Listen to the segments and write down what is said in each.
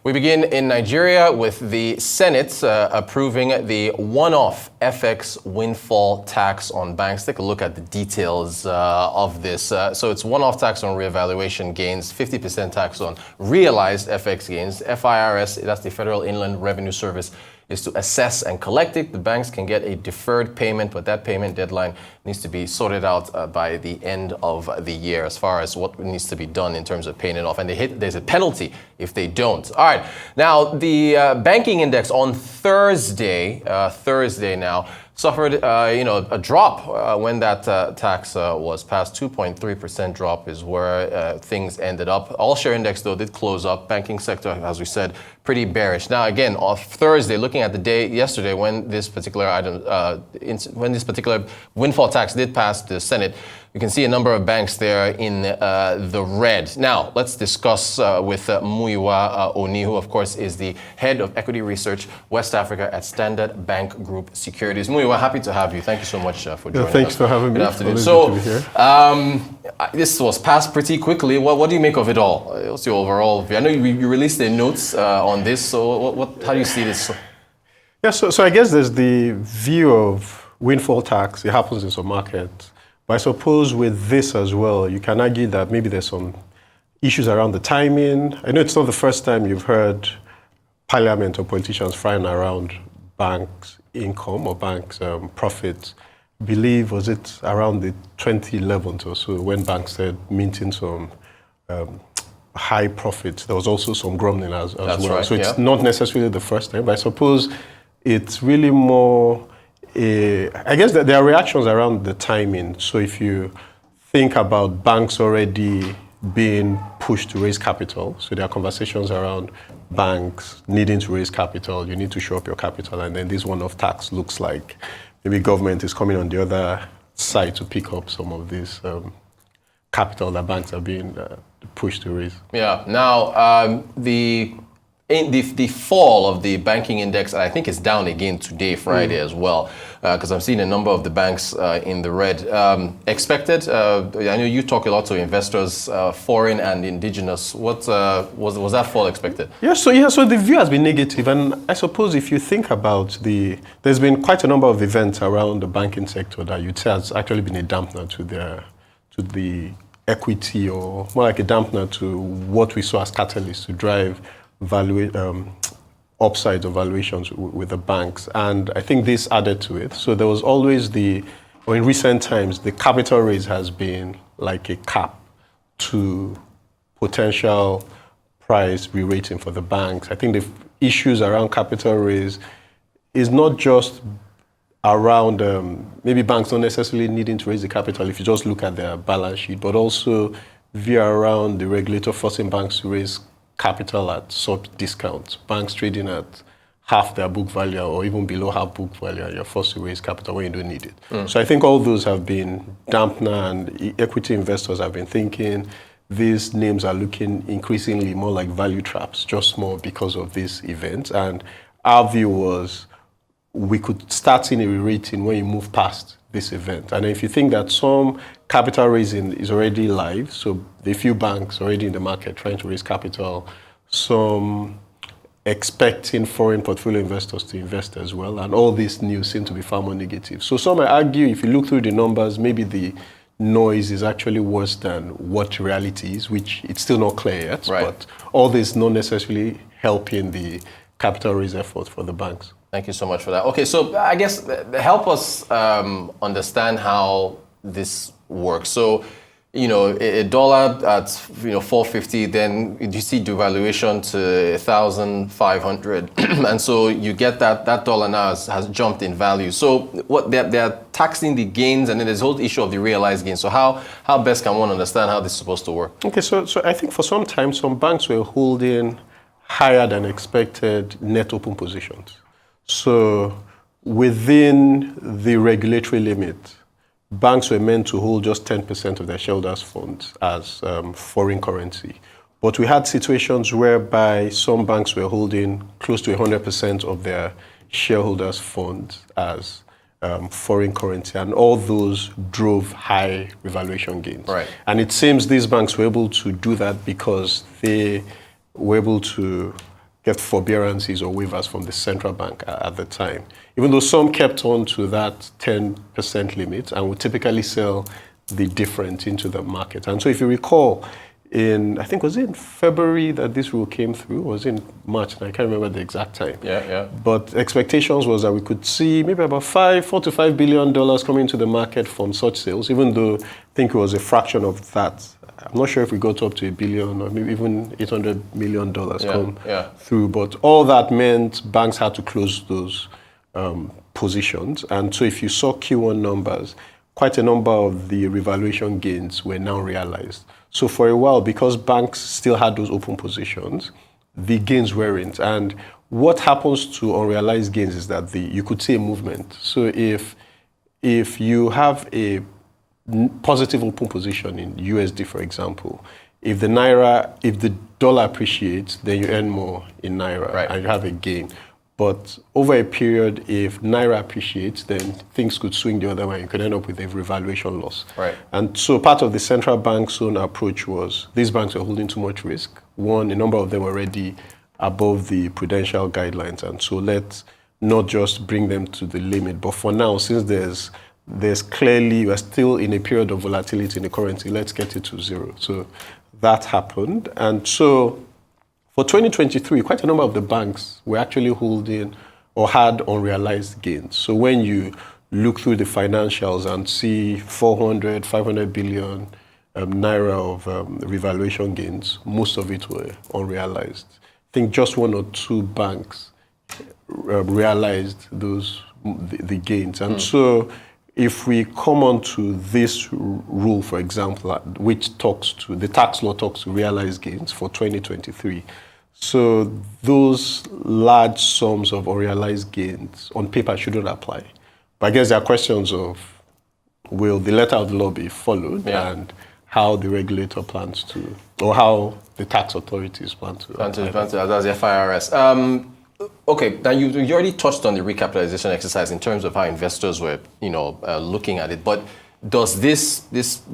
We begin in Nigeria with the Senate approving the one-off FX windfall tax on banks. Take a look at the details of this. So it's one-off tax on reevaluation gains, 50% tax on realized FX gains. FIRS, that's the Federal Inland Revenue Service, is to assess and collect it. The banks can get a deferred payment, but that payment deadline needs to be sorted out by the end of the year as far as what needs to be done in terms of paying it off. And there's a penalty if they don't. All right. Now, the banking index on Thursday now, suffered a drop when that tax was passed. 2.3% drop is where things ended up. All share index, though, did close up. Banking sector, as we said, pretty bearish. Now, again, on Thursday, looking at the day yesterday when this particular windfall tax did pass the Senate, you can see a number of banks there in the red. Now, let's discuss with Muyiwa Oni, who, of course, is the head of equity research West Africa at Standard Bank Group Securities. Muyiwa, happy to have you. Thank you so much for joining us. Thanks for having me. Good afternoon. So, this was passed pretty quickly. What do you make of it all? What's your overall view? I know you released the notes on this. So, how do you see this? Yeah, so I guess there's the view of windfall tax. It happens in some markets. But I suppose with this as well, you can argue that maybe there's some issues around the timing. I know it's not the first time you've heard parliament or politicians frying around banks' income or banks' profits. I believe, was it around the 2011 or so, when banks started minting some high profits. There was also some grumbling as well. Right, so it's not necessarily the first time, but I suppose it's really more... I guess that there are reactions around the timing. So if you think about banks already being pushed to raise capital, so there are conversations around banks needing to raise capital, you need to show up your capital, and then this one-off tax looks like maybe government is coming on the other side to pick up some of this capital that banks are being pushed to raise. Yeah. Now, the fall of the banking index, I think, is down again today, Friday, as well, because I'm seeing a number of the banks in the red. Expected? I know you talk a lot to investors, foreign and indigenous. What was that fall expected? So the view has been negative, and I suppose if you think about there's been quite a number of events around the banking sector that you'd say has actually been a dampener to the equity, or more like a dampener to what we saw as catalysts to drive upsides of valuations with the banks, and I think this added to it. So there was always in recent times, the capital raise has been like a cap to potential price re-rating for the banks. I think the issues around capital raise is not just around maybe banks not necessarily needing to raise the capital if you just look at their balance sheet, but also via around the regulator forcing banks to raise capital at sub discounts, banks trading at half their book value or even below half book value, and you're forced to raise capital when you don't need it. So I think all those have been dampener, and equity investors have been thinking these names are looking increasingly more like value traps, just more because of this event. And our view was we could start seeing a re-rating when you move past this event. And if you think that some capital raising is already live, so the few banks already in the market trying to raise capital, some expecting foreign portfolio investors to invest as well, and all this news seem to be far more negative. So some might argue, if you look through the numbers, maybe the noise is actually worse than what reality is, which it's still not clear yet, right. But all this not necessarily helping the capital raise effort for the banks. Thank you so much for that. Okay, so I guess help us understand how this works. So, a dollar at 450, then you see devaluation to 1,500, and so you get that dollar now has jumped in value. So what they're taxing the gains, and then there's the whole issue of the realized gains. So how best can one understand how this is supposed to work? Okay, so I think for some time some banks were holding higher than expected net open positions. So within the regulatory limit, banks were meant to hold just 10% of their shareholders' funds as foreign currency. But we had situations whereby some banks were holding close to 100% of their shareholders' funds as foreign currency, and all those drove high revaluation gains. Right. And it seems these banks were able to do that because they were able to get forbearances or waivers from the central bank at the time. Even though some kept on to that 10% limit and would typically sell the difference into the market. And so if you recall, I think was it in February that this rule came through, or was it in March? And I can't remember the exact time. Yeah. But expectations was that we could see maybe about $4 to $5 billion coming into the market from such sales, even though I think it was a fraction of that. I'm not sure if we got up to $1 billion or maybe even $800 million come through. But all that meant banks had to close those positions. And so if you saw Q1 numbers, quite a number of the revaluation gains were now realized. So for a while, because banks still had those open positions, the gains weren't. And what happens to unrealized gains is that you could see a movement. So if you have a positive open position in USD, for example, if the dollar appreciates, then you earn more in Naira and you have a gain. But over a period, if Naira appreciates, then things could swing the other way. You could end up with a revaluation loss. Right. And so part of the central bank's own approach was these banks were holding too much risk. One, a number of them were already above the prudential guidelines. And so let's not just bring them to the limit. But for now, since there's clearly, we're still in a period of volatility in the currency, let's get it to zero. So that happened. And so for 2023, quite a number of the banks were actually holding or had unrealized gains. So when you look through the financials and see 500 billion Naira of revaluation gains, most of it were unrealized. I think just one or two banks realized the gains. And so if we come on to this rule, for example, which talks to, the tax law talks to realized gains for 2023. So those large sums of unrealized gains on paper shouldn't apply. But I guess there are questions of, will the letter of the law be followed and how the regulator plans to, or how the tax authorities plan to. That's the FIRS. Okay, now you already touched on the recapitalization exercise in terms of how investors were, looking at it. But does this,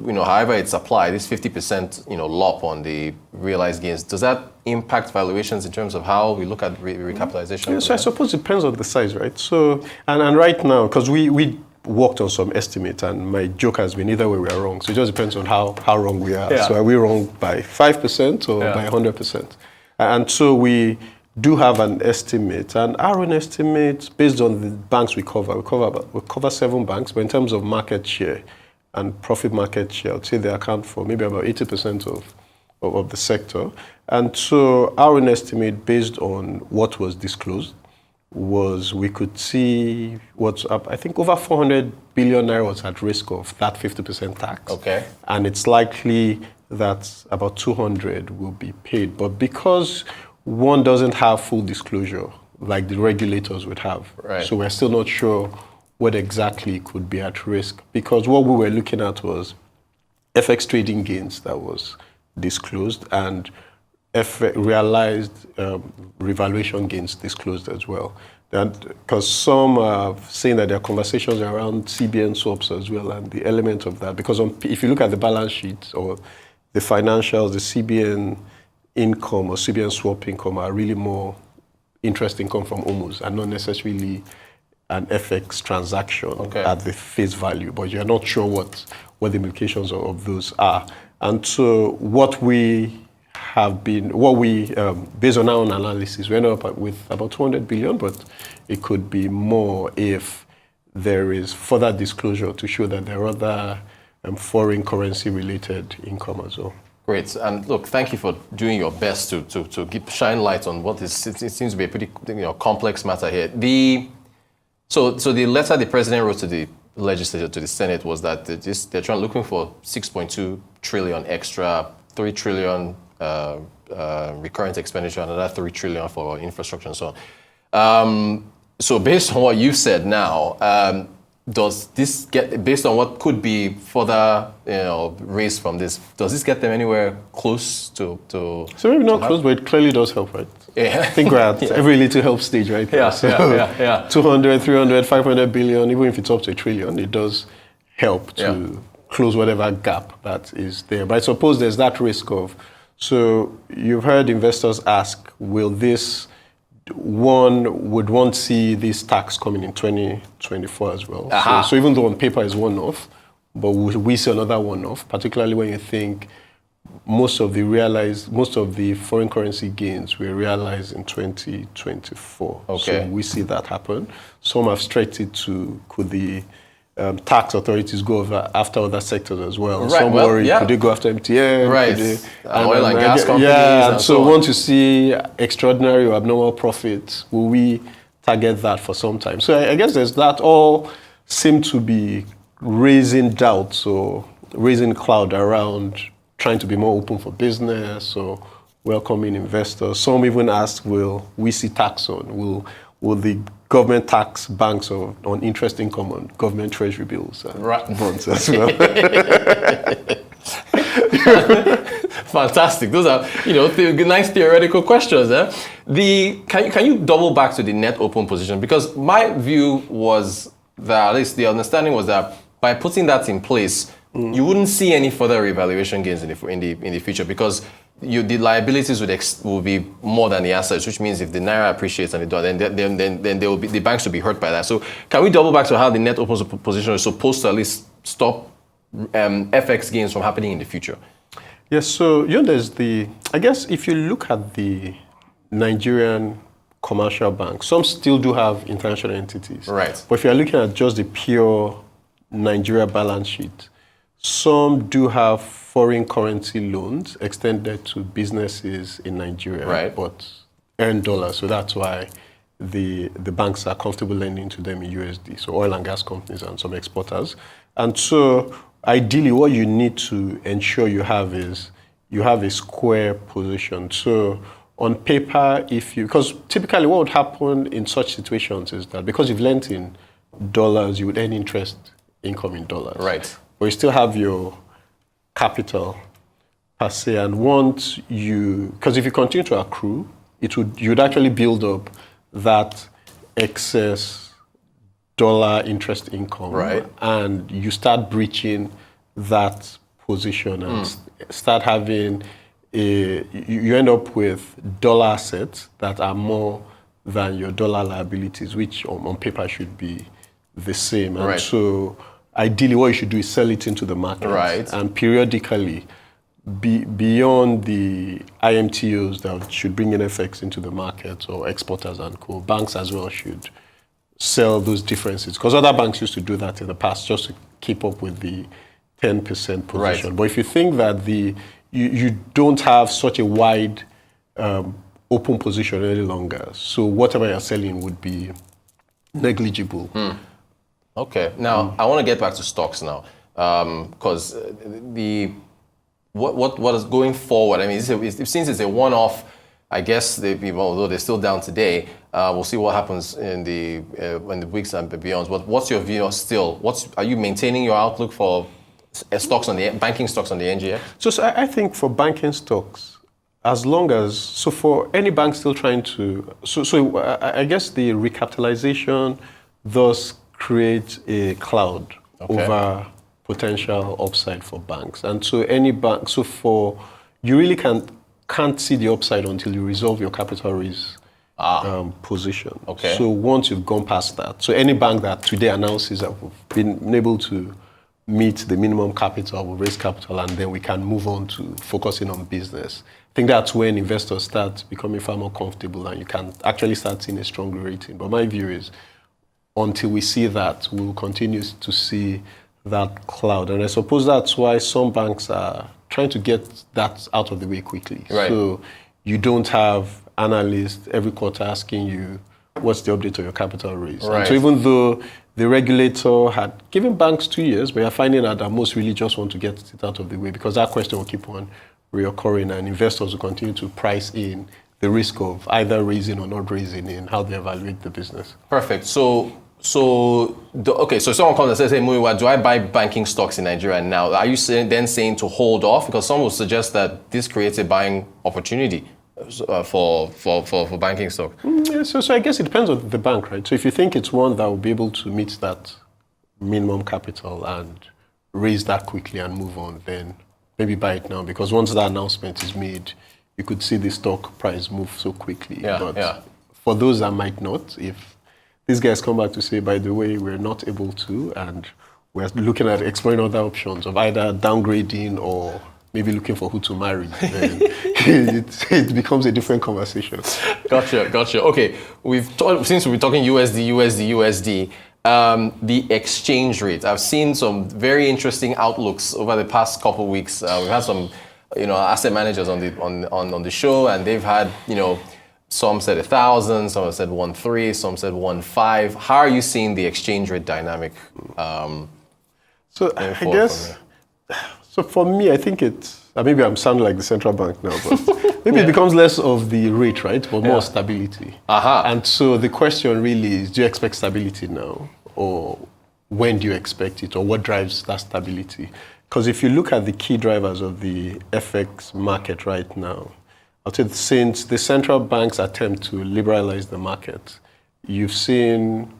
however it's applied, this 50%, LOP on the realized gains, does that impact valuations in terms of how we look at recapitalization? Yes, I suppose it depends on the size, right? So, and right now, because we worked on some estimates, and my joke has been either way we are wrong. So it just depends on how wrong we are. Yeah. So are we wrong by 5% or by 100%? And so we do have an estimate, and our own estimate, based on the banks we cover 7 banks, but in terms of market share and profit market share, I'd say they account for maybe about 80% of the sector. And so our own estimate, based on what was disclosed, was we could see what's up. I think over 400 billion Naira was at risk of that 50% tax. Okay. And it's likely that about 200 will be paid. But because one doesn't have full disclosure like the regulators would have. Right. So we're still not sure what exactly could be at risk, because what we were looking at was FX trading gains that was disclosed and realized revaluation gains disclosed as well. Because some are saying that there are conversations around CBN swaps as well, and the element of that. Because if you look at the balance sheet or the financials, the CBN income or CBN swap income are really more interest income from OMOs and not necessarily an FX transaction at the face value, but you're not sure what the implications of those are. And so what we based on our own analysis, we ended up with about 200 billion, but it could be more if there is further disclosure to show that there are other foreign currency related income as well. Great. And look, thank you for doing your best to shine light on what is, it seems to be a pretty complex matter here. So the letter the president wrote to the legislature, to the Senate, was that they're looking for 6.2 trillion extra, 3 trillion recurrent expenditure, another 3 trillion for infrastructure and so on. So based on what you've said now, does this get, based on what could be further raised from this, does this get them anywhere close to So maybe not close, but it clearly does help, right? Yeah. I think we're at every little help stage right now. Yeah. 200, 300, 500 billion, even if it's up to 1 trillion, it does help to close whatever gap that is there. But I suppose there's that risk of, so you've heard investors ask, will this one would want to see this tax coming in 2024 as well. So even though on paper is one-off, but we see another one-off, particularly when you think most of the foreign currency gains were realized in 2024. Okay. So we see that happen. Some have stretched it to could the tax authorities go after other sectors as well. Right. Some worry, could they go after MTN? Right. Oil and gas companies. Yeah, and so once you see extraordinary or abnormal profits, will we target that for some time? So I guess there's that. All seem to be raising doubts or raising cloud around trying to be more open for business or welcoming investors. Some even ask, will we see tax on? Will the government tax banks on interest income on government treasury bills and bonds as well? Fantastic. Those are, nice theoretical questions. Can you double back to the net open position? Because my view was that, at least the understanding was that by putting that in place, you wouldn't see any further revaluation gains in the future, because the liabilities will be more than the assets, which means if the naira appreciates and the dollar, then they will be, the banks will be hurt by that. So can we double back to how the net open position is supposed to at least stop FX gains from happening in the future? Yes. So there's I guess if you look at the Nigerian commercial banks, some still do have international entities. Right. But if you're looking at just the pure Nigeria balance sheet, some do have foreign currency loans extended to businesses in Nigeria, right, but earn dollars. So that's why the banks are comfortable lending to them in USD. So oil and gas companies and some exporters. And so ideally what you need to ensure you have is you have a square position. So on paper, because typically what would happen in such situations is that because you've lent in dollars, you would earn interest income in dollars. Right. But you still have your capital per se, and because if you continue to accrue, you'd actually build up that excess dollar interest income, right, and you start breaching that position and start having you end up with dollar assets that are more than your dollar liabilities, which on paper should be the same. And right, so ideally, what you should do is sell it into the market. Right. And periodically, beyond the IMTOs that should bring in FX into the market or exporters and co, banks as well should sell those differences. Because other banks used to do that in the past just to keep up with the 10% position. Right. But if you think that you don't have such a wide open position any longer, so whatever you're selling would be negligible. Okay. Now, I want to get back to stocks now, because what is going forward? I mean, since it's a one-off, I guess although they're still down today, we'll see what happens in the weeks and beyond. But what's your view still? Are you maintaining your outlook for stocks on the banking stocks on the NGX? So I think for banking stocks, as long as for any bank still trying to, I guess the recapitalization thus create a cloud over potential upside for banks. And so any bank, you really can't see the upside until you resolve your capital raise position. Okay. So once you've gone past that, so any bank that today announces that we've been able to meet the minimum capital, we'll raise capital, and then we can move on to focusing on business. I think that's when investors start becoming far more comfortable and you can actually start seeing a strong rating. But my view is, until we see that, we'll continue to see that cloud. And I suppose that's why some banks are trying to get that out of the way quickly. Right. So you don't have analysts every quarter asking you, what's the update of your capital raise? Right. And so even though the regulator had given banks 2 years, but you're finding out that most really just want to get it out of the way because that question will keep on reoccurring and investors will continue to price in the risk of either raising or not raising in how they evaluate the business. Perfect. So someone comes and says, hey, Muyiwa, do I buy banking stocks in Nigeria now? Are you then saying to hold off? Because some will suggest that this creates a buying opportunity for banking stock. Yeah, so I guess it depends on the bank, right? So if you think it's one that will be able to meet that minimum capital and raise that quickly and move on, then maybe buy it now. Because once that announcement is made, you could see the stock price move so quickly. Yeah. for those that might not, if these guys come back to say, by the way, we're not able to, and we're looking at exploring other options of either downgrading or maybe looking for who to marry, then it becomes a different conversation. Gotcha. Okay, since we're talking USD, the exchange rate. I've seen some very interesting outlooks over the past couple of weeks. We've had some, asset managers on the show, and they've had, some said 1,000, some have said 1.3, some said 1.5. How are you seeing the exchange rate dynamic? So I guess, so for me, I think maybe I'm sounding like the central bank now, but maybe it becomes less of the rate, right, but more stability. And so the question really is, do you expect stability now, or when do you expect it, or what drives that stability? Because if you look at the key drivers of the FX market right now, I'll say since the central bank's attempt to liberalize the market, you've seen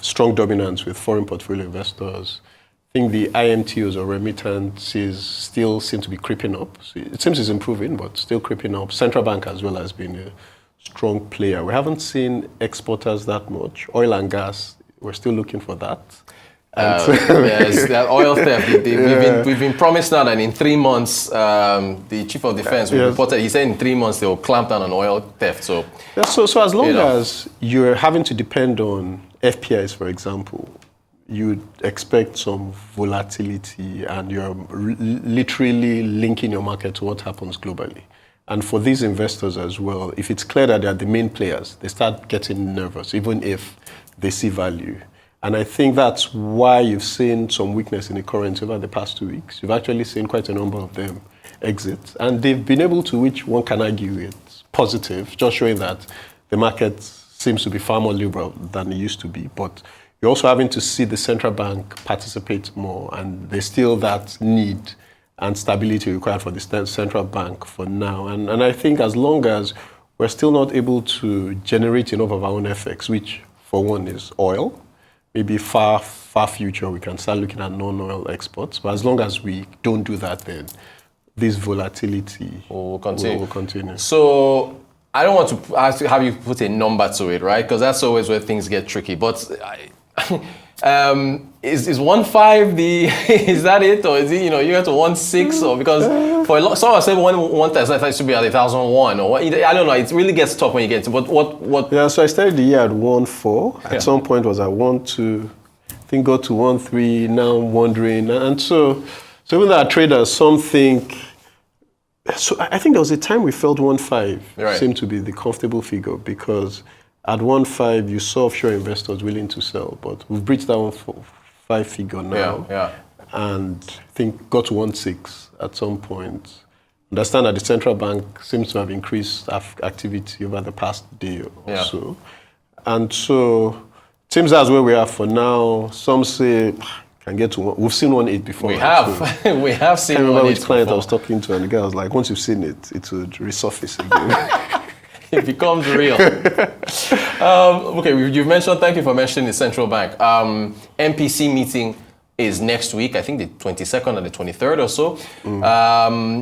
strong dominance with foreign portfolio investors. I think the IMTs or remittances still seem to be creeping up. So it seems it's improving, but still creeping up. Central bank as well has been a strong player. We haven't seen exporters that much. Oil and gas, we're still looking for that. Yes, that oil theft. We've been promised now that in 3 months, the chief of defense reported. He said in 3 months they will clamp down on oil theft. So, so as long as you're having to depend on FPIs, for example, you'd expect some volatility, and you're literally linking your market to what happens globally. And for these investors as well, if it's clear that they're the main players, they start getting nervous, even if they see value. And I think that's why you've seen some weakness in the currency over the past 2 weeks. You've actually seen quite a number of them exit. And they've been able to, which one can argue it's positive, just showing that the market seems to be far more liberal than it used to be. But you're also having to see the central bank participate more, and there's still that need and stability required for the central bank for now. And I think as long as we're still not able to generate enough of our own FX, which for one is oil, maybe far future we can start looking at non-oil exports. But as long as we don't do that, then this volatility will continue. So I don't want to have you put a number to it, right? Because that's always where things get tricky. But is 1.5 is that it, or is it you get to 1.6, or because for a lot, someone said 1.1 should be at 1,001, or what, I don't know. It really gets tough when you get to what. Yeah, so I started the year at 1.4. At some point was at 1.2. I think got to 1.3. Now I'm wondering, and so even our traders, some think. So I think there was a time we felt 1.5 seemed to be the comfortable figure, because at 1.5 you saw offshore investors willing to sell, but we've breached that 1.5 figure now, and I think got to 1.6 at some point. Understand that the central bank seems to have increased activity over the past day or so, and so it seems that's where we are for now. Some say can get to we've seen 1.8 before. We have, so we have seen 1.8. I remember which client I was talking to, and the guy was like, once you've seen it, it would resurface again. It becomes real. Okay, you've mentioned, thank you for mentioning the central bank. MPC meeting is next week, I think the 22nd and the 23rd or so.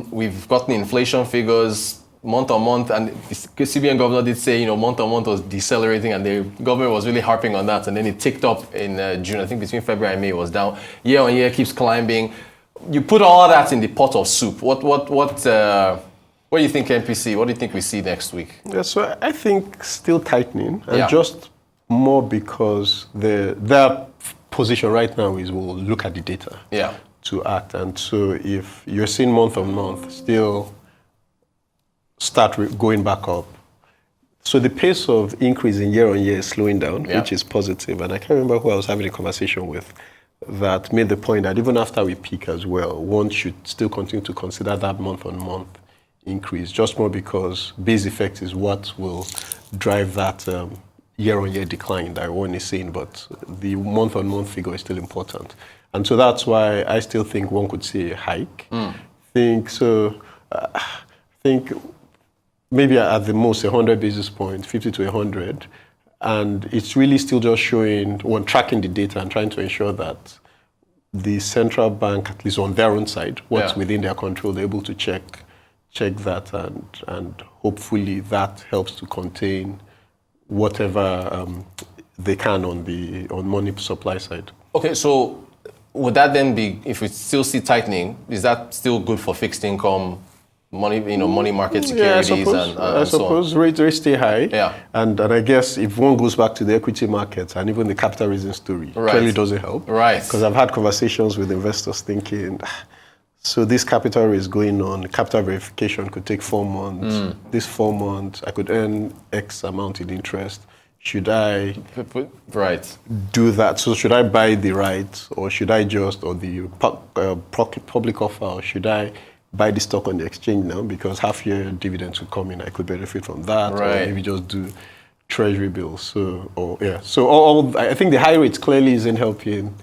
We've gotten inflation figures month on month, and the CBN governor did say, month on month was decelerating, and the government was really harping on that, and then it ticked up in June. I think between February and May it was down. Year on year keeps climbing. You put all that in the pot of soup. What do you think, MPC? What do you think we see next week? Yeah, so I think still tightening, and just more because their position right now is we'll look at the data to act. And so if you're seeing month on month still start going back up, so the pace of increase in year on year is slowing down, which is positive. And I can't remember who I was having a conversation with that made the point that even after we peak as well, one should still continue to consider that month on month increase, just more because base effect is what will drive that year-on-year decline that one is seeing, but the month-on-month figure is still important. And so that's why I still think one could see a hike. Think maybe at the most 100 basis points, 50 to 100, and it's really still just showing, one, tracking the data and trying to ensure that the central bank, at least on their own side, what's within their control, they're able to check that, and hopefully that helps to contain whatever they can on money supply side. Okay, so would that then be, if we still see tightening, is that still good for fixed income money, money market securities I and so on? suppose rates stay high. Yeah. And I guess if one goes back to the equity markets and even the capital raising story, clearly doesn't help. Right. Because I've had conversations with investors thinking, so this capital raise going on, capital verification could take 4 months. This 4 months, I could earn X amount in interest. Should I do that? So should I buy the rights, or should I just, or the public offer, or should I buy the stock on the exchange now because half-year dividends will come in? I could benefit from that, or maybe just do treasury bills. So I think the high rates clearly isn't helping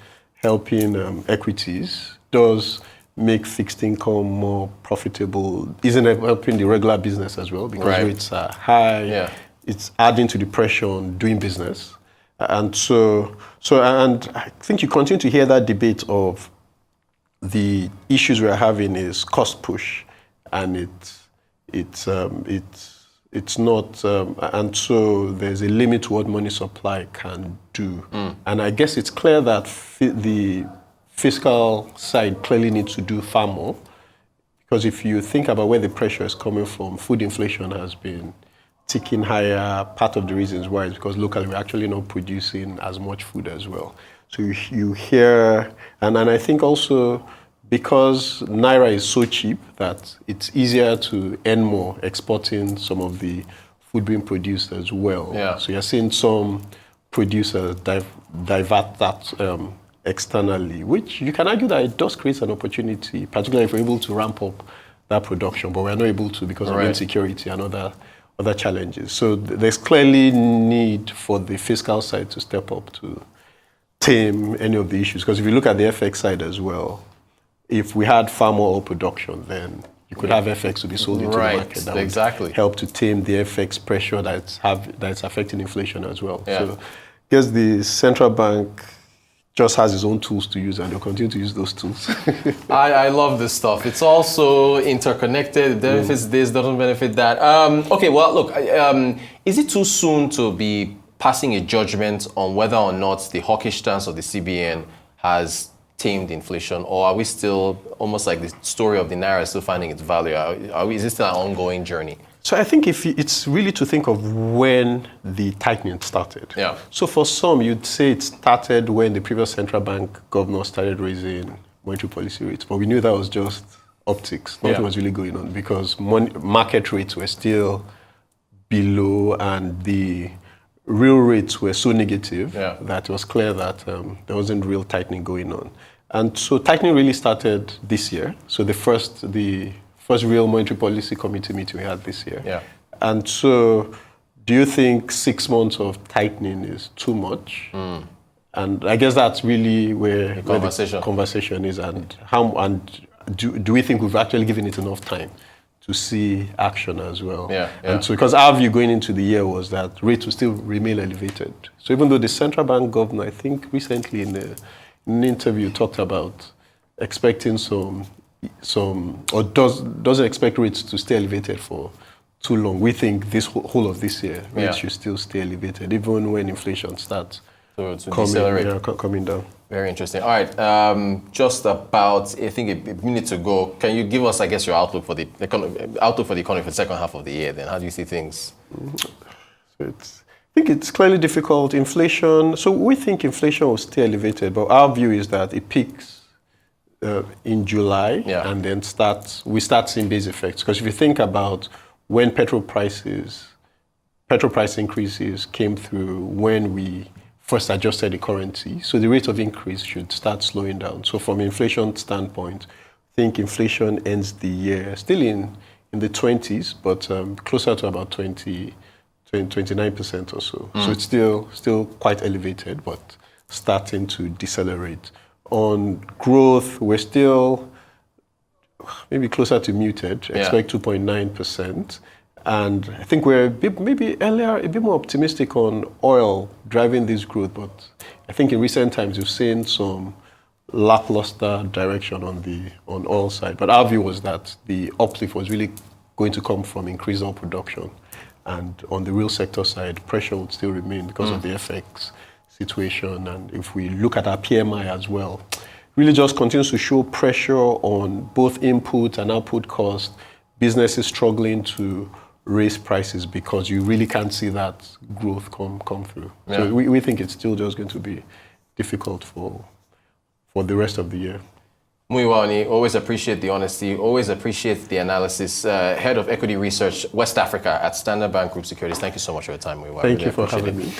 equities. Does make fixed income more profitable? Isn't it helping the regular business as well because rates are high? Yeah. It's adding to the pressure on doing business. And so I think you continue to hear that debate of the issues we're having is cost push, and it's not, and so there's a limit to what money supply can do. And I guess it's clear that the fiscal side clearly needs to do far more, because if you think about where the pressure is coming from, food inflation has been ticking higher. Part of the reasons why is because locally we're actually not producing as much food as well. So you hear, and I think also because Naira is so cheap that it's easier to earn more exporting some of the food being produced as well. Yeah. So you're seeing some producers divert that externally, which you can argue that it does create an opportunity, particularly if we're able to ramp up that production, but we're not able to because of insecurity and other challenges. So there's clearly need for the fiscal side to step up to tame any of the issues. Because if you look at the FX side as well, if we had far more oil production, then you could have FX to be sold into the market. That would help to tame the FX pressure that's affecting inflation as well. Yeah. So I guess the central bank just has its own tools to use, and they'll continue to use those tools. I love this stuff. It's also interconnected. It benefits this, doesn't benefit that. Okay, well, look, is it too soon to be passing a judgment on whether or not the hawkish stance of the CBN has tamed inflation, or are we still almost like the story of the Naira still finding its value? Is it still an ongoing journey? So I think it's really to think of when the tightening started. Yeah. So for some, you'd say it started when the previous central bank governor started raising monetary policy rates, but we knew that was just optics. Nothing was really going on because market rates were still below, and the real rates were so negative that it was clear that there wasn't real tightening going on. And so tightening really started this year. So the first real monetary policy committee meeting we had this year. Yeah. And so do you think 6 months of tightening is too much? And I guess that's really where the conversation is, and do we think we've actually given it enough time to see action as well? And so because our view going into the year was that rates will still remain elevated. So even though the central bank governor, I think recently in an interview talked about expecting or doesn't expect rates to stay elevated for too long. We think this whole of this year, rates should still stay elevated, even when inflation starts coming down. Very interesting. All right, just about, I think, a minute to go. Can you give us, I guess, your outlook for the economy for the second half of the year? Then, how do you see things? I think it's clearly difficult. Inflation. So we think inflation will stay elevated, but our view is that it peaks in July, and then we start seeing base effects. Because if you think about when petrol price increases came through when we first adjusted the currency, so the rate of increase should start slowing down. So from an inflation standpoint, I think inflation ends the year still in the 20s, but closer to about 29% or so. So it's still quite elevated, but starting to decelerate. On growth, we're still maybe closer to muted, expect 2.9%. And I think we're a bit more optimistic on oil driving this growth. But I think in recent times, you've seen some lackluster direction on oil side. But our view was that the uplift was really going to come from increased oil production. And on the real sector side, pressure would still remain because of the FX situation. And if we look at our PMI as well, really just continues to show pressure on both input and output cost. Businesses struggling to raise prices because you really can't see that growth come through. Yeah. So we think it's still just going to be difficult for the rest of the year. Muyiwa Oni, always appreciate the honesty, always appreciate the analysis. Head of Equity Research, West Africa at Standard Bank Group Securities. Thank you so much for your time, Muyiwa. Thank you for having me.